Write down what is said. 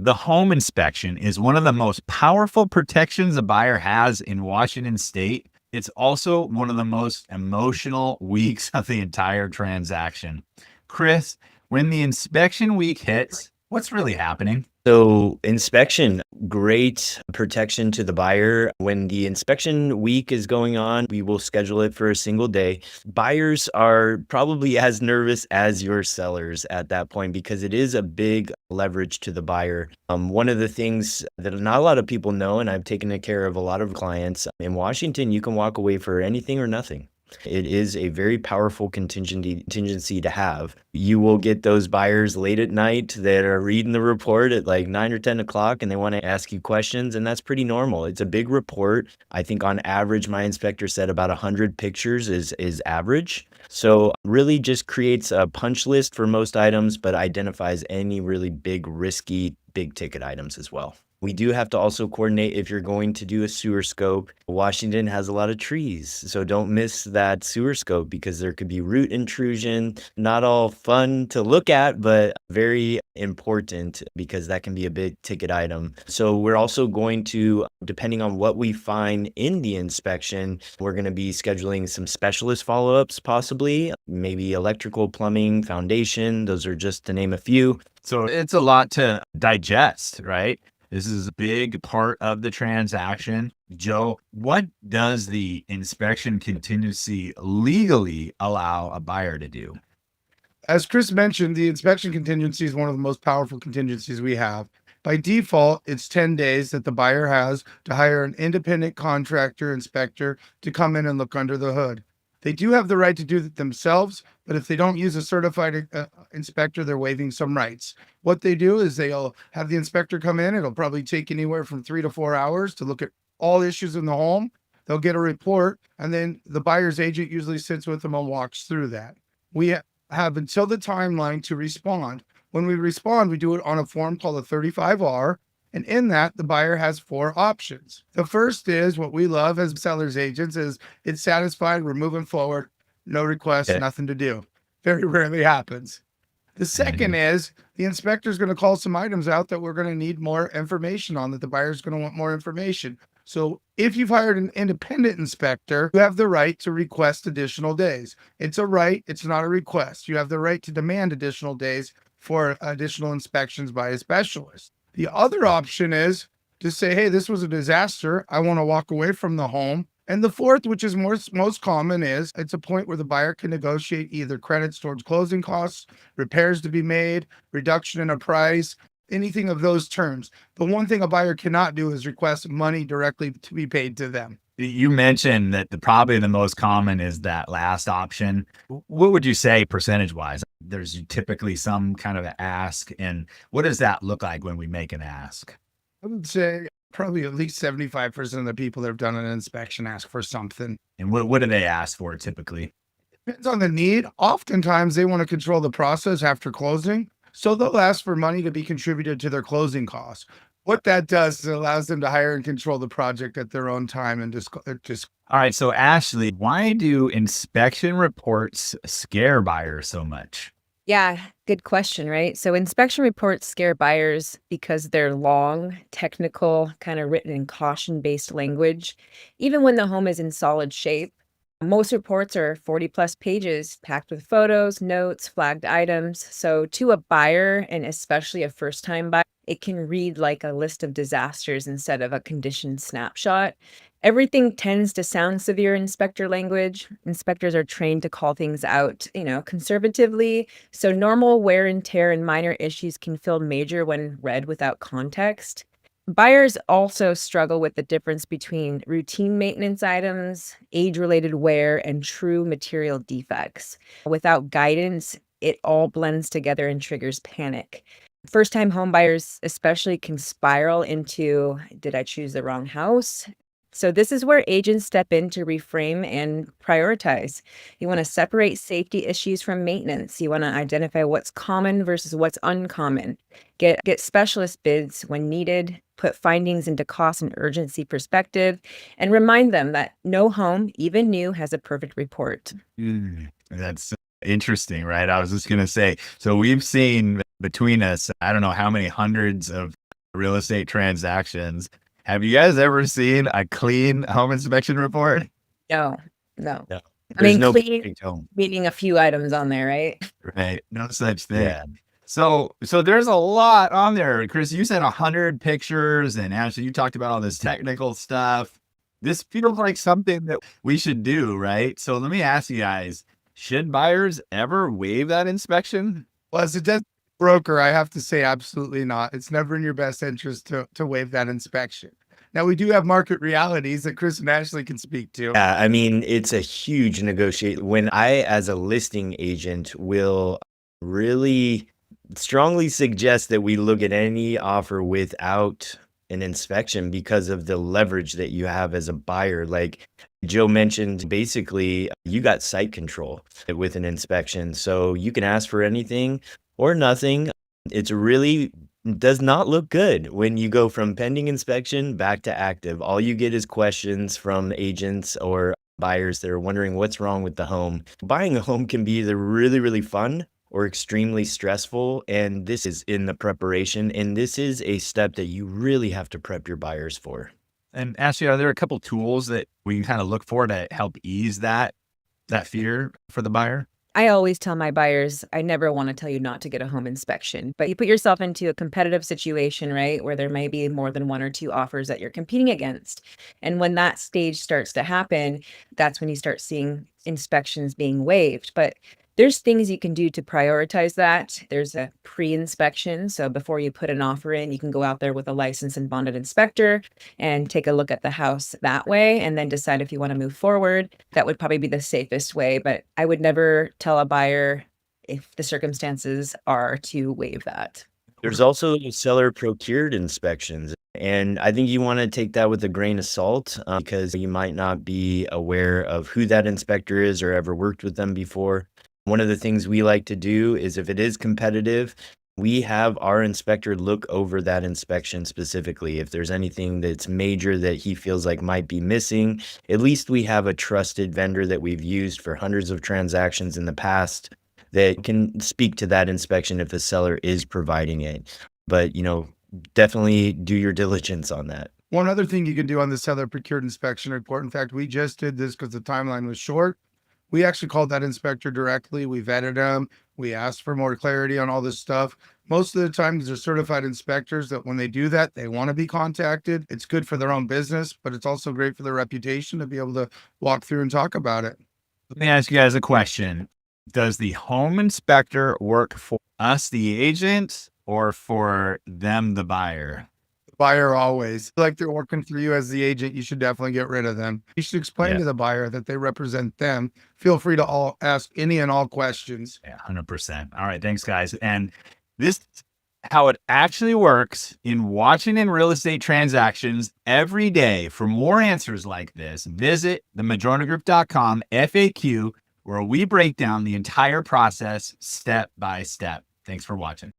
The home inspection is one of the most powerful protections a buyer has in Washington state. It's also one of the most emotional weeks of the entire transaction. Chris, when the inspection week hits, what's really happening? So inspection, great protection to the buyer. When the inspection week is going on, we will schedule it for a single day. Buyers are probably as nervous as your sellers at that point because it is a big leverage to the buyer. One of the things that not a lot of people know, and I've taken care of a lot of clients in Washington, you can walk away for anything or nothing. It is a very powerful contingency to have. You will get those buyers late at night that are reading the report at like 9 or 10 o'clock and they want to ask you questions, and that's pretty normal. It's a big report. I think on average, my inspector said about 100 pictures is average. So really just creates a punch list for most items, but identifies any really big, risky, big ticket items as well. We do have to also coordinate if you're going to do a sewer scope. Washington has a lot of trees, so don't miss that sewer scope because there could be root intrusion. Not all fun to look at, but very important because that can be a big ticket item. So we're also going to, depending on what we find in the inspection, we're going to be scheduling some specialist follow-ups possibly, maybe electrical, plumbing, foundation. Those are just to name a few. So it's a lot to digest, right? This is a big part of the transaction. Joe, what does the inspection contingency legally allow a buyer to do? As Chris mentioned, the inspection contingency is one of the most powerful contingencies we have. By default, it's 10 days that the buyer has to hire an independent contractor inspector to come in and look under the hood. They do have the right to do it themselves, but if they don't use a certified inspector, they're waiving some rights. What they do is they'll have the inspector come in. It'll probably take anywhere from 3 to 4 hours to look at all issues in the home. They'll get a report, and then the buyer's agent usually sits with them and walks through that. We have until the timeline to respond. When we respond, we do it on a form called a 35R. And in that, the buyer has 4 options. The first is what we love as sellers agents is it's satisfied, we're moving forward, no requests, Okay. nothing to do. Very rarely happens. The second is the inspector is going to call some items out that we're going to need more information on, that the buyer is going to want more information. So if you've hired an independent inspector, you have the right to request additional days. It's a right, it's not a request. You have the right to demand additional days for additional inspections by a specialist. The other option is to say, hey, this was a disaster. I want to walk away from the home. And the fourth, which is most common, is it's a point where the buyer can negotiate either credits towards closing costs, repairs to be made, reduction in a price, anything of those terms. The one thing a buyer cannot do is request money directly to be paid to them. You mentioned that probably the most common is that last option. What would you say percentage wise? There's typically some kind of ask. And what does that look like when we make an ask? I would say probably at least 75% of the people that have done an inspection ask for something. And what do they ask for typically? Depends on the need. Oftentimes they want to control the process after closing. So they'll ask for money to be contributed to their closing costs. What that does is it allows them to hire and control the project at their own time and just All right. So Ashley, why do inspection reports scare buyers so much? Yeah, good question, right? So inspection reports scare buyers because they're long, technical, kind of written in caution-based language, even when the home is in solid shape. Most reports are 40 plus pages, packed with photos, notes, flagged items. So to a buyer, and especially a first-time buyer, it can read like a list of disasters instead of a condition snapshot. Everything tends to sound severe inspector language. Inspectors are trained to call things out, conservatively. So normal wear and tear and minor issues can feel major when read without context. Buyers also struggle with the difference between routine maintenance items, age-related wear, and true material defects. Without guidance, it all blends together and triggers panic. First-time homebuyers especially can spiral into, did I choose the wrong house? So this is where agents step in to reframe and prioritize. You want to separate safety issues from maintenance. You want to identify what's common versus what's uncommon. Get specialist bids when needed, put findings into cost and urgency perspective, and remind them that no home, even new, has a perfect report. That's interesting, right? I was just going to say, so we've seen between us, I don't know how many hundreds of real estate transactions. Have you guys ever seen a clean home inspection report? No, no. No. I mean, no clean, perfect home. meaning a few items on there, right? Right. No such thing. Yeah. So there's a lot on there. Chris, you said 100 pictures, and Ashley, you talked about all this technical stuff. This feels like something that we should do, right? So let me ask you guys, should buyers ever waive that inspection? Well, as a debt broker, I have to say absolutely not. It's never in your best interest to waive that inspection. Now, we do have market realities that Chris and Ashley can speak to. Yeah, I mean, it's a huge negotiate. When I, as a listing agent, will really strongly suggest that we look at any offer without an inspection because of the leverage that you have as a buyer. Like Joe mentioned, basically, you got site control with an inspection. So you can ask for anything or nothing. It's really does not look good when you go from pending inspection back to active. All you get is questions from agents or buyers that are wondering what's wrong with the home. Buying a home can be either really, really fun or extremely stressful. And this is in the preparation. And this is a step that you really have to prep your buyers for. And Ashley, are there a couple tools that we can kind of look for to help ease that fear for the buyer? I always tell my buyers, I never want to tell you not to get a home inspection, but you put yourself into a competitive situation, right? Where there may be more than one or two offers that you're competing against. And when that stage starts to happen, that's when you start seeing inspections being waived. But there's things you can do to prioritize that. There's a pre-inspection. So before you put an offer in, you can go out there with a licensed and bonded inspector and take a look at the house that way and then decide if you want to move forward. That would probably be the safest way, but I would never tell a buyer if the circumstances are to waive that. There's also seller procured inspections. And I think you want to take that with a grain of salt because you might not be aware of who that inspector is or ever worked with them before. One of the things we like to do is if it is competitive, we have our inspector look over that inspection specifically. If there's anything that's major that he feels like might be missing, at least we have a trusted vendor that we've used for hundreds of transactions in the past that can speak to that inspection if the seller is providing it. But, definitely do your diligence on that. One other thing you can do on the seller procured inspection report, in fact, we just did this because the timeline was short. We actually called that inspector directly. We vetted them. We asked for more clarity on all this stuff. Most of the time, these are certified inspectors that when they do that, they want to be contacted. It's good for their own business, but it's also great for their reputation to be able to walk through and talk about it. Let me ask you guys a question. Does the home inspector work for us, the agent, or for them, the buyer? Buyer always, like they're working for you as the agent, you should definitely get rid of them. You should explain to the buyer that they represent them. Feel free to ask any and all questions. Yeah, 100%. All right, thanks, guys. And this is how it actually works in Washington real estate transactions every day. For more answers like this, visit themadronagroup.com FAQ, where we break down the entire process step by step. Thanks for watching.